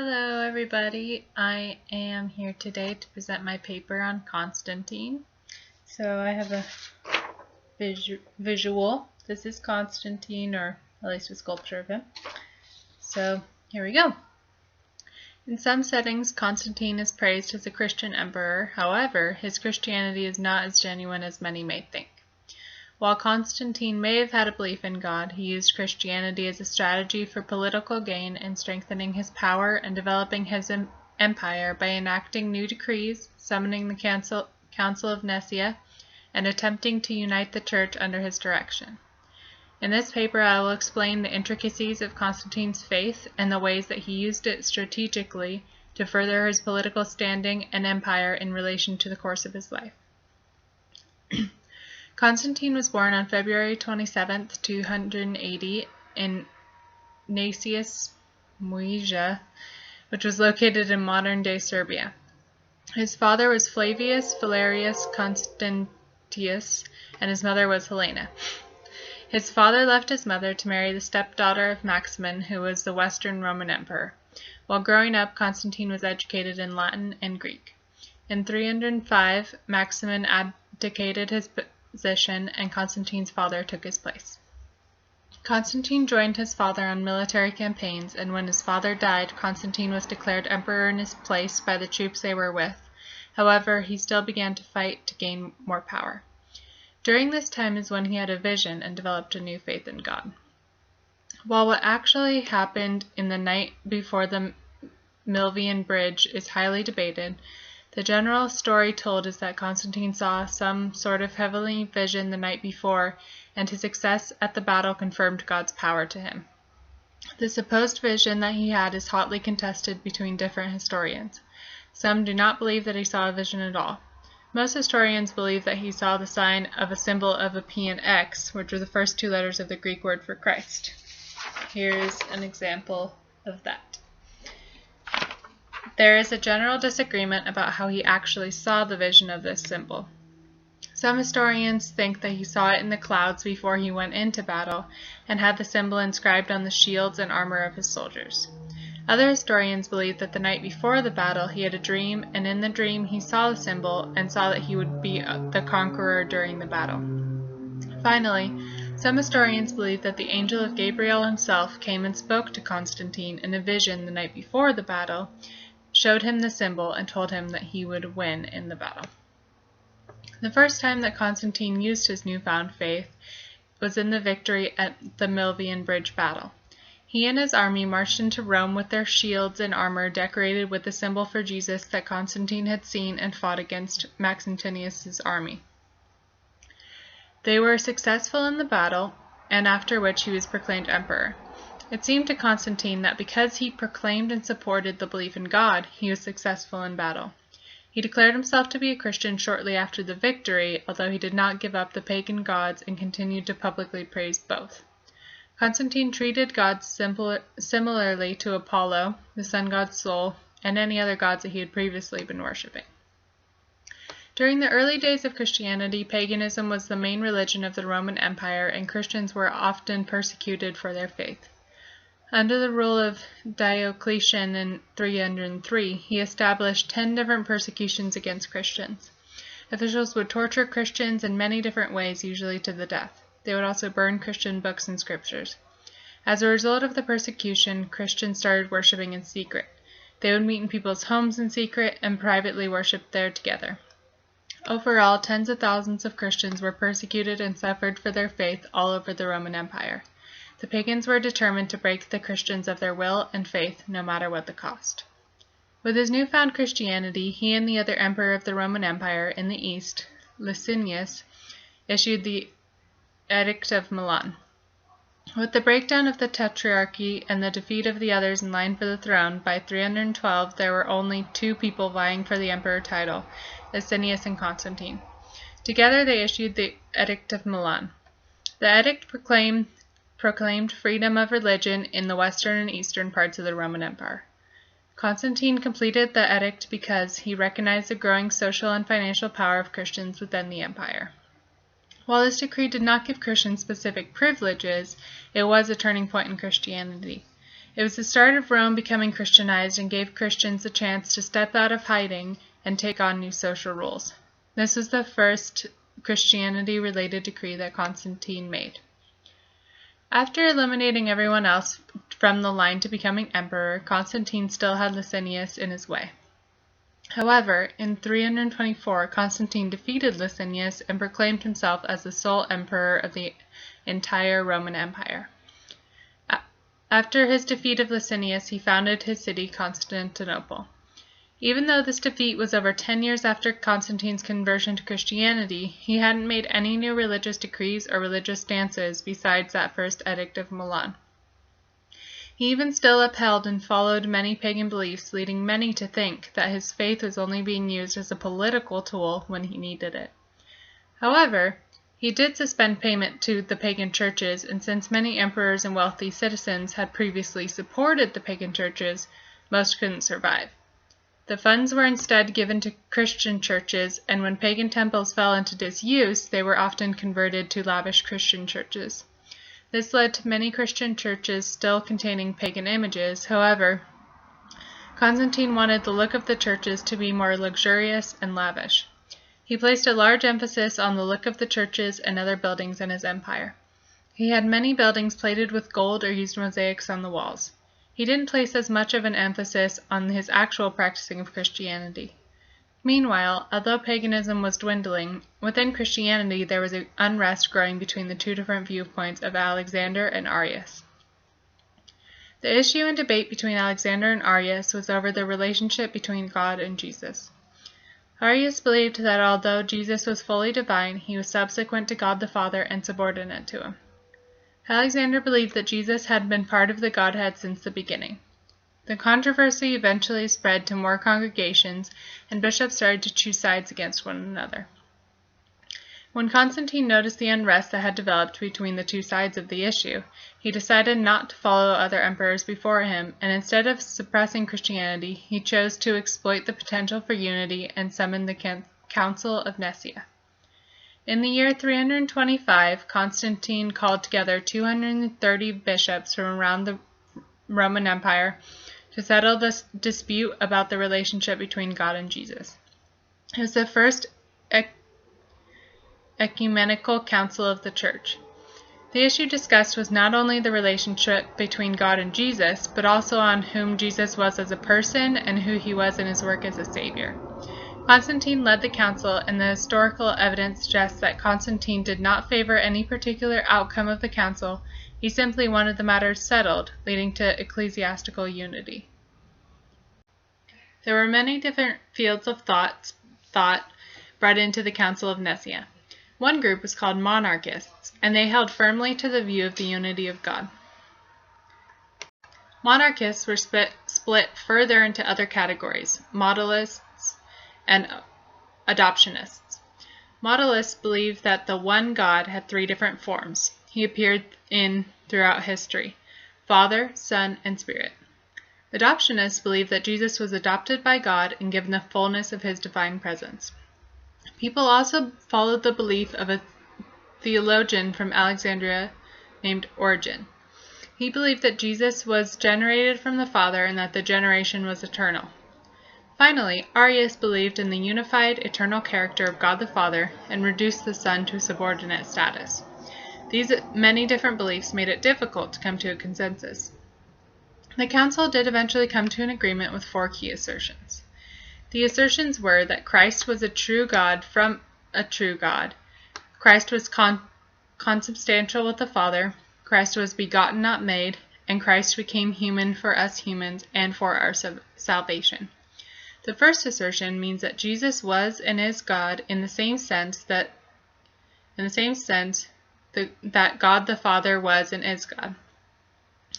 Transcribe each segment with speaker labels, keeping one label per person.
Speaker 1: Hello everybody, I am here today to present my paper on Constantine. So I have a visual. This is Constantine, or at least a sculpture of him. So here we go. In some settings, Constantine is praised as a Christian emperor. However, his Christianity is not as genuine as many may think. While Constantine may have had a belief in God, he used Christianity as a strategy for political gain in strengthening his power and developing his empire by enacting new decrees, summoning the Council of Nicaea, and attempting to unite the Church under his direction. In this paper, I will explain the intricacies of Constantine's faith and the ways that he used it strategically to further his political standing and empire in relation to the course of his life. Constantine was born on February 27, 280 in Naissus, Moesia, which was located in modern-day Serbia. His father was Flavius Valerius Constantius, and his mother was Helena. His father left his mother to marry the stepdaughter of Maximin, who was the Western Roman Emperor. While growing up, Constantine was educated in Latin and Greek. In 305, Maximin abdicated his position, and Constantine's father took his place. Constantine joined his father on military campaigns, and when his father died, Constantine was declared emperor in his place by the troops they were with. However, he still began to fight to gain more power. During this time is when he had a vision and developed a new faith in God. While what actually happened in the night before the Milvian Bridge is highly debated, the general story told is that Constantine saw some sort of heavenly vision the night before, and his success at the battle confirmed God's power to him. The supposed vision that he had is hotly contested between different historians. Some do not believe that he saw a vision at all. Most historians believe that he saw the sign of a symbol of a P and X, which are the first two letters of the Greek word for Christ. Here is an example of that. There is a general disagreement about how he actually saw the vision of this symbol. Some historians think that he saw it in the clouds before he went into battle and had the symbol inscribed on the shields and armor of his soldiers. Other historians believe that the night before the battle he had a dream, and in the dream he saw the symbol and saw that he would be the conqueror during the battle. Finally, some historians believe that the angel of Gabriel himself came and spoke to Constantine in a vision the night before the battle, showed him the symbol, and told him that he would win in the battle. The first time that Constantine used his newfound faith was in the victory at the Milvian Bridge battle. He and his army marched into Rome with their shields and armor decorated with the symbol for Jesus that Constantine had seen and fought against Maxentius's army. They were successful in the battle, and after which he was proclaimed emperor. It seemed to Constantine that because he proclaimed and supported the belief in God, he was successful in battle. He declared himself to be a Christian shortly after the victory, although he did not give up the pagan gods and continued to publicly praise both. Constantine treated gods similarly to Apollo, the sun god Sol, and any other gods that he had previously been worshipping. During the early days of Christianity, paganism was the main religion of the Roman Empire, and Christians were often persecuted for their faith. Under the rule of Diocletian in 303, he established 10 different persecutions against Christians. Officials would torture Christians in many different ways, usually to the death. They would also burn Christian books and scriptures. As a result of the persecution, Christians started worshiping in secret. They would meet in people's homes in secret and privately worship there together. Overall, tens of thousands of Christians were persecuted and suffered for their faith all over the Roman Empire. The pagans were determined to break the Christians of their will and faith, no matter what the cost. With his newfound Christianity, he and the other emperor of the Roman Empire in the east, Licinius, issued the Edict of Milan. With the breakdown of the Tetrarchy and the defeat of the others in line for the throne, by 312 there were only two people vying for the emperor title, Licinius and Constantine. Together they issued the Edict of Milan. The edict proclaimed freedom of religion in the western and eastern parts of the Roman Empire. Constantine completed the edict because he recognized the growing social and financial power of Christians within the empire. While this decree did not give Christians specific privileges, it was a turning point in Christianity. It was the start of Rome becoming Christianized and gave Christians the chance to step out of hiding and take on new social rules. This was the first Christianity-related decree that Constantine made. After eliminating everyone else from the line to becoming emperor, Constantine still had Licinius in his way. However, in 324, Constantine defeated Licinius and proclaimed himself as the sole emperor of the entire Roman Empire. After his defeat of Licinius, he founded his city, Constantinople. Even though this defeat was over 10 years after Constantine's conversion to Christianity, he hadn't made any new religious decrees or religious stances besides that first Edict of Milan. He even still upheld and followed many pagan beliefs, leading many to think that his faith was only being used as a political tool when he needed it. However, he did suspend payment to the pagan churches, and since many emperors and wealthy citizens had previously supported the pagan churches, most couldn't survive. The funds were instead given to Christian churches, and when pagan temples fell into disuse, they were often converted to lavish Christian churches. This led to many Christian churches still containing pagan images. However, Constantine wanted the look of the churches to be more luxurious and lavish. He placed a large emphasis on the look of the churches and other buildings in his empire. He had many buildings plated with gold or used mosaics on the walls. He didn't place as much of an emphasis on his actual practicing of Christianity. Meanwhile, although paganism was dwindling, within Christianity there was an unrest growing between the two different viewpoints of Alexander and Arius. The issue and debate between Alexander and Arius was over the relationship between God and Jesus. Arius believed that although Jesus was fully divine, he was subsequent to God the Father and subordinate to him. Alexander believed that Jesus had been part of the Godhead since the beginning. The controversy eventually spread to more congregations, and bishops started to choose sides against one another. When Constantine noticed the unrest that had developed between the two sides of the issue, he decided not to follow other emperors before him, and instead of suppressing Christianity, he chose to exploit the potential for unity and summoned the Council of Nicaea. In the year 325, Constantine called together 230 bishops from around the Roman Empire to settle this dispute about the relationship between God and Jesus. It was the first ecumenical council of the Church. The issue discussed was not only the relationship between God and Jesus, but also on whom Jesus was as a person and who he was in his work as a Savior. Constantine led the council, and the historical evidence suggests that Constantine did not favor any particular outcome of the council. He simply wanted the matter settled, leading to ecclesiastical unity. There were many different fields of thought brought into the Council of Nicaea. One group was called monarchists, and they held firmly to the view of the unity of God. Monarchists were split further into other categories: modalists and adoptionists. Modalists believed that the one God had three different forms he appeared in throughout history: Father, Son, and Spirit. Adoptionists believed that Jesus was adopted by God and given the fullness of his divine presence. People also followed the belief of a theologian from Alexandria named Origen. He believed that Jesus was generated from the Father and that the generation was eternal. Finally, Arius believed in the unified, eternal character of God the Father and reduced the Son to subordinate status. These many different beliefs made it difficult to come to a consensus. The council did eventually come to an agreement with four key assertions. The assertions were that Christ was a true God from a true God, Christ was consubstantial with the Father, Christ was begotten, not made, and Christ became human for us humans and for our salvation. The first assertion means that Jesus was and is God in the same sense that God the Father was and is God.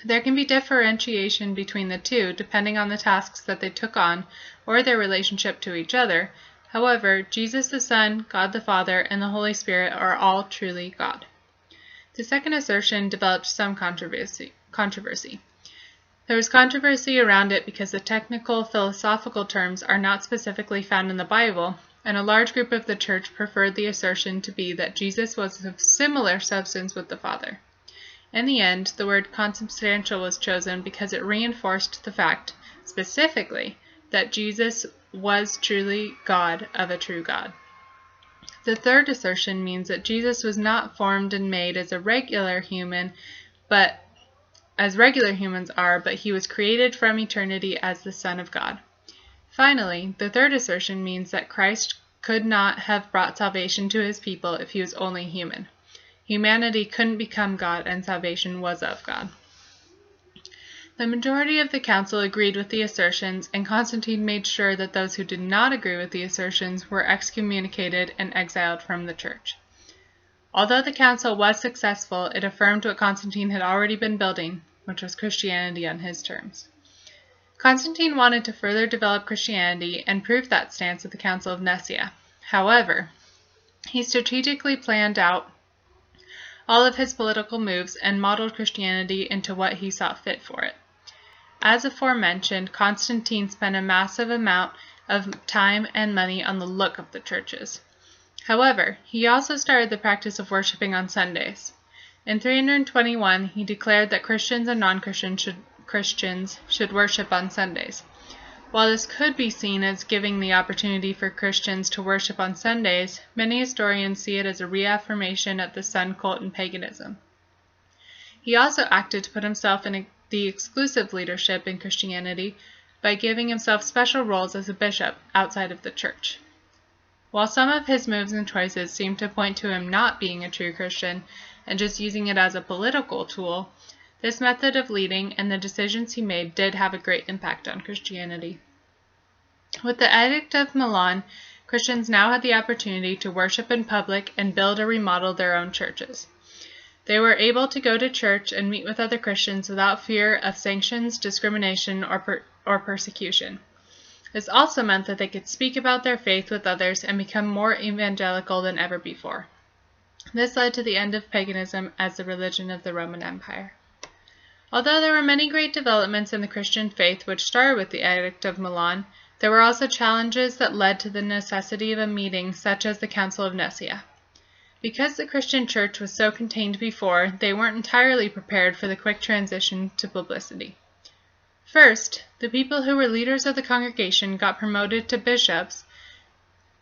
Speaker 1: There can be differentiation between the two depending on the tasks that they took on or their relationship to each other. However, Jesus the Son, God the Father, and the Holy Spirit are all truly God. The second assertion developed some controversy. There was controversy around it because the technical philosophical terms are not specifically found in the Bible, and a large group of the church preferred the assertion to be that Jesus was of similar substance with the Father. In the end, the word consubstantial was chosen because it reinforced the fact, specifically, that Jesus was truly God of a true God. The third assertion means that Jesus was not formed and made as a regular human, but as regular humans are, but he was created from eternity as the Son of God. Finally, the third assertion means that Christ could not have brought salvation to his people if he was only human. Humanity couldn't become God, and salvation was of God. The majority of the council agreed with the assertions, and Constantine made sure that those who did not agree with the assertions were excommunicated and exiled from the church. Although the council was successful, it affirmed what Constantine had already been building, which was Christianity on his terms. Constantine wanted to further develop Christianity and prove that stance at the Council of Nicaea. However, he strategically planned out all of his political moves and modeled Christianity into what he saw fit for it. As aforementioned, Constantine spent a massive amount of time and money on the look of the churches. However, he also started the practice of worshiping on Sundays. In 321, he declared that Christians and non-Christians should worship on Sundays. While this could be seen as giving the opportunity for Christians to worship on Sundays, many historians see it as a reaffirmation of the sun cult and paganism. He also acted to put himself in the exclusive leadership in Christianity by giving himself special roles as a bishop outside of the church. While some of his moves and choices seem to point to him not being a true Christian and just using it as a political tool, this method of leading and the decisions he made did have a great impact on Christianity. With the Edict of Milan, Christians now had the opportunity to worship in public and build or remodel their own churches. They were able to go to church and meet with other Christians without fear of sanctions, discrimination, or persecution. This also meant that they could speak about their faith with others and become more evangelical than ever before. This led to the end of paganism as the religion of the Roman Empire. Although there were many great developments in the Christian faith which started with the Edict of Milan, there were also challenges that led to the necessity of a meeting such as the Council of Nicaea. Because the Christian church was so contained before, they weren't entirely prepared for the quick transition to publicity. First, the people who were leaders of the congregation got promoted to bishops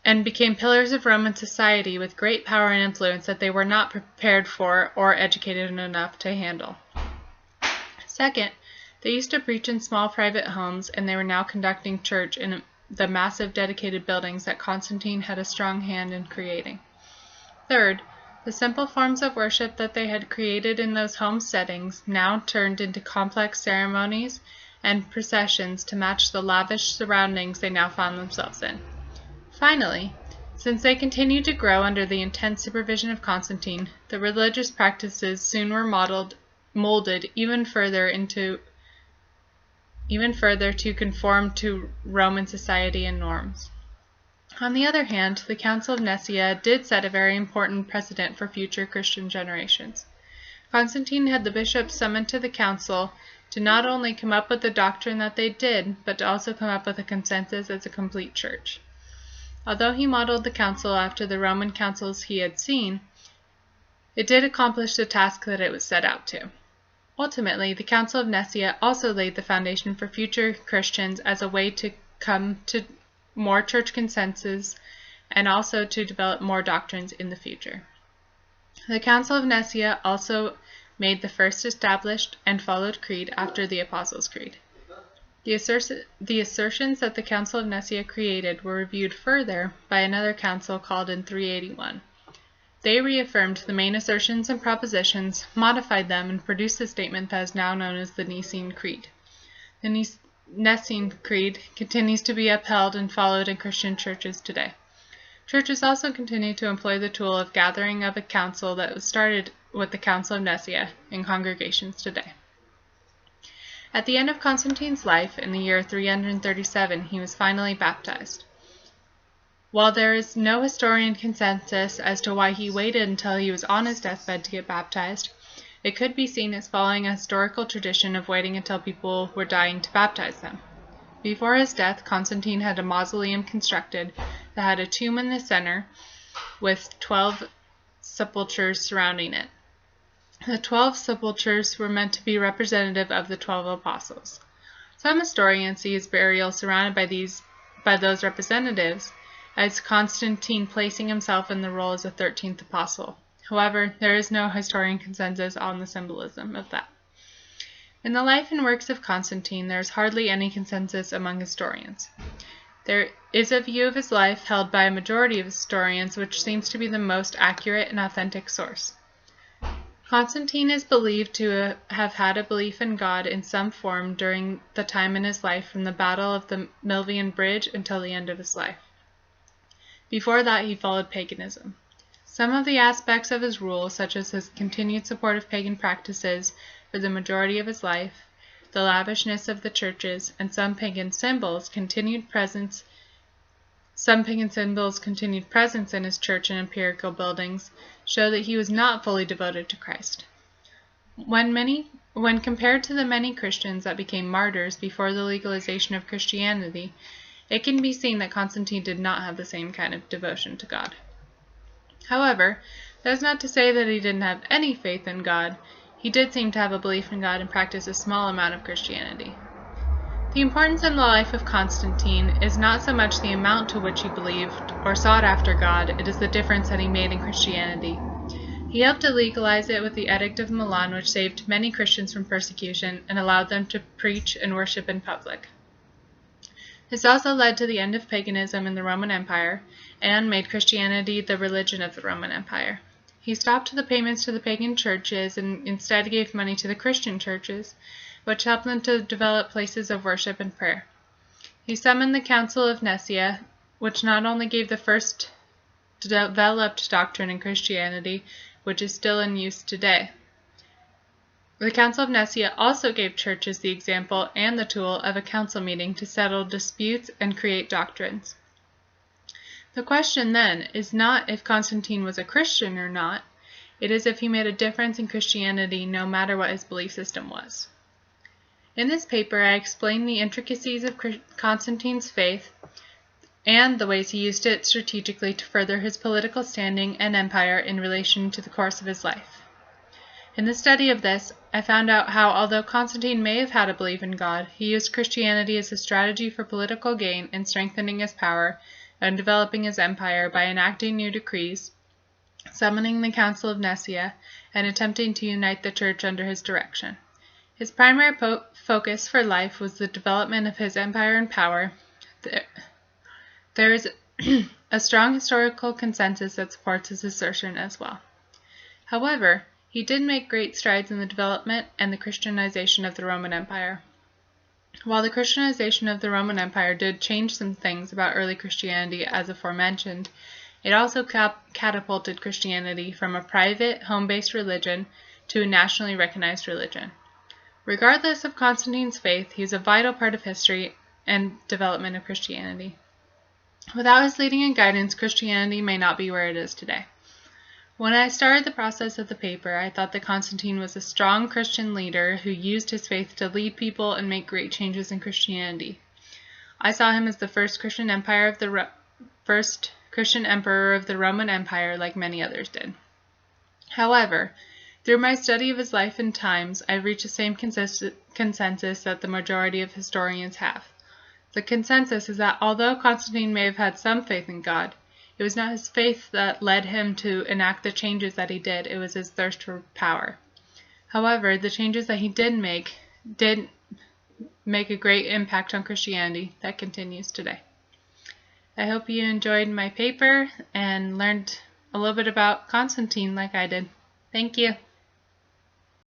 Speaker 1: and became pillars of Roman society with great power and influence that they were not prepared for or educated enough to handle. Second, they used to preach in small private homes, and they were now conducting church in the massive dedicated buildings that Constantine had a strong hand in creating. Third, the simple forms of worship that they had created in those home settings now turned into complex ceremonies and processions to match the lavish surroundings they now found themselves in. Finally, since they continued to grow under the intense supervision of Constantine, the religious practices soon were molded even further to conform to Roman society and norms. On the other hand, the Council of Nicaea did set a very important precedent for future Christian generations. Constantine had the bishops summoned to the council to not only come up with the doctrine that they did, but to also come up with a consensus as a complete church. Although he modeled the council after the Roman councils he had seen, it did accomplish the task that it was set out to. Ultimately, the Council of Nicaea also laid the foundation for future Christians as a way to come to more church consensus and also to develop more doctrines in the future. The Council of Nicaea also made the first established and followed creed after the Apostles' Creed. The assertions that the Council of Nicaea created were reviewed further by another council called in 381. They reaffirmed the main assertions and propositions, modified them, and produced the statement that is now known as the Nicene Creed. The Nicene Creed continues to be upheld and followed in Christian churches today. Churches also continue to employ the tool of gathering of a council that was started with the Council of Nicaea in congregations today. At the end of Constantine's life, in the year 337, he was finally baptized. While there is no historian consensus as to why he waited until he was on his deathbed to get baptized, it could be seen as following a historical tradition of waiting until people were dying to baptize them. Before his death, Constantine had a mausoleum constructed that had a tomb in the center with 12 sepulchres surrounding it. The 12 sepulchres were meant to be representative of the 12 apostles. Some historians see his burial surrounded by those representatives, as Constantine placing himself in the role as a 13th apostle. However, there is no historian consensus on the symbolism of that. In the life and works of Constantine, there is hardly any consensus among historians. There is a view of his life held by a majority of historians which seems to be the most accurate and authentic source. Constantine is believed to have had a belief in God in some form during the time in his life from the Battle of the Milvian Bridge until the end of his life. Before that, he followed paganism. Some of the aspects of his rule, such as his continued support of pagan practices for the majority of his life, the lavishness of the churches, and some pagan symbols continued presence in his church and imperial buildings, show that he was not fully devoted to Christ. When compared to the many Christians that became martyrs before the legalization of Christianity, it can be seen that Constantine did not have the same kind of devotion to God. However, that is not to say that he didn't have any faith in God. He did seem to have a belief in God and practice a small amount of Christianity. The importance in the life of Constantine is not so much the amount to which he believed or sought after God, it is the difference that he made in Christianity. He helped to legalize it with the Edict of Milan, which saved many Christians from persecution and allowed them to preach and worship in public. This also led to the end of paganism in the Roman Empire and made Christianity the religion of the Roman Empire. He stopped the payments to the pagan churches and instead gave money to the Christian churches, which helped them to develop places of worship and prayer. He summoned the Council of Nicaea, which not only gave the first developed doctrine in Christianity, which is still in use today. The Council of Nicaea also gave churches the example and the tool of a council meeting to settle disputes and create doctrines. The question then is not if Constantine was a Christian or not, it is if he made a difference in Christianity no matter what his belief system was. In this paper, I explain the intricacies of Constantine's faith and the ways he used it strategically to further his political standing and empire in relation to the course of his life. In the study of this, I found out how, although Constantine may have had a belief in God, he used Christianity as a strategy for political gain in strengthening his power and developing his empire by enacting new decrees, summoning the Council of Nicaea, and attempting to unite the church under his direction. His primary focus for life was the development of his empire and power. There is a strong historical consensus that supports his assertion as well. However, he did make great strides in the development and the Christianization of the Roman Empire. While the Christianization of the Roman Empire did change some things about early Christianity as aforementioned, it also catapulted Christianity from a private, home-based religion to a nationally recognized religion. Regardless of Constantine's faith, he is a vital part of history and development of Christianity. Without his leading and guidance, Christianity may not be where it is today. When I started the process of the paper, I thought that Constantine was a strong Christian leader who used his faith to lead people and make great changes in Christianity. I saw him as the first Christian emperor of the Roman Empire, like many others did. However, through my study of his life and times, I've reached the same consensus that the majority of historians have. The consensus is that although Constantine may have had some faith in God, it was not his faith that led him to enact the changes that he did, it was his thirst for power. However, the changes that he did make a great impact on Christianity that continues today. I hope you enjoyed my paper and learned a little bit about Constantine like I did. Thank you.